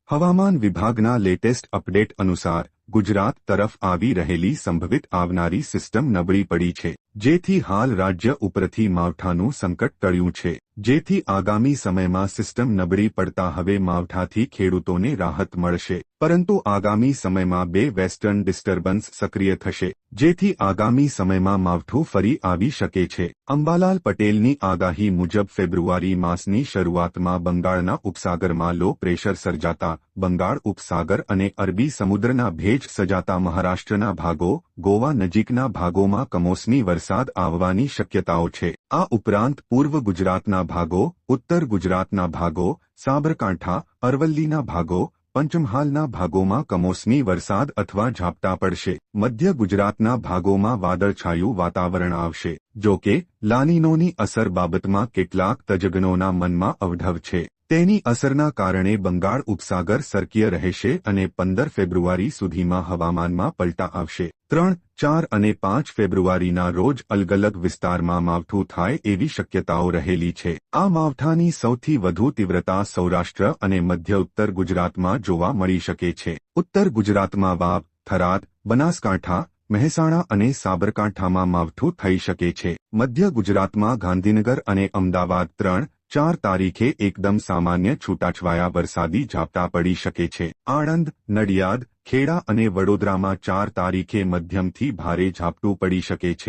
હવામાન વિભાગના latest update અનુસાર ગુજરાત તરફ આવી રહેલી સંભવિત આવનારી સિસ્ટમ નબળી પડી છે, જેથી હાલ રાજ્ય ઉપરથી માવઠાનું સંકટ ટળ્યું છે, જેથી આગામી સમયમાં સિસ્ટમ નબળી પડતા હવે માવઠાથી ખેડૂતોને રાહત મળશે, પરંતુ આગામી સમયમાં બે વેસ્ટર્ન ડિસ્ટર્બન્સ સક્રિય થશે, જેથી આગામી સમયમાં માવઠું ફરી આવી શકે છે. અંબાલાલ પટેલની આગાહી મુજબ ફેબ્રુઆરી માસની શરૂઆતમાં બંગાળના ઉપસાગરમાં લો પ્રેશર સર્જાતા બંગાળ ઉપસાગર અને અરબી સમુદ્રના ભેજ સજાતા મહારાષ્ટ્રના ભાગો, ગોવા નજીકના ભાગોમાં કમોસમી વરસાદ આવવાની શક્યતાઓ છે. આ ઉપરાંત પૂર્વ ગુજરાતના ભાગો, ઉત્તર ગુજરાતના ભાગો, સાબરકાંઠા, અરવલ્લીના ભાગો, પંચમહાલના ભાગોમાં કમોસમી વરસાદ અથવા ઝાપટા પડશે. મધ્ય ગુજરાતના ભાગોમાં વાદળછાયું વાતાવરણ આવશે. જો કે લાનીનોની અસર બાબતમાં કેટલાક તજજ્ઞોના મનમાં અવઢવ છે. તેની અસરના કારણે બંગાળ ઉપસાગર સક્રિય રહેશે અને 15 ફેબ્રુઆરી સુધીમાં હવામાનમાં પલટા આવશે. 3, 4 અને 5 ફેબ્રુઆરીના રોજ અલગ-અલગ વિસ્તારમાં માવઠું થાય એવી શક્યતાઓ રહેલી છે. આ માવઠાની સૌથી વધુ તીવ્રતા સૌરાષ્ટ્ર અને મધ્ય ઉત્તર ગુજરાતમાં જોવા મળી શકે છે. ઉત્તર ગુજરાતમાં વાવ, થરાદ, બનાસકાંઠા, મહેસાણા અને સાબરકાંઠામાં માવઠું થઈ શકે છે. મધ્ય ગુજરાતમાં ગાંધીનગર અને અમદાવાદ 3, 4 તારીખે એકદમ સામાન્ય છૂટાછવાયા વરસાદી ઝાપટા પડી શકે છે. આણંદ, નડિયાદ, ખેડા અને વડોદરામાં 4 તારીખે મધ્યમથી ભારે ઝાપટું પડી શકે છે.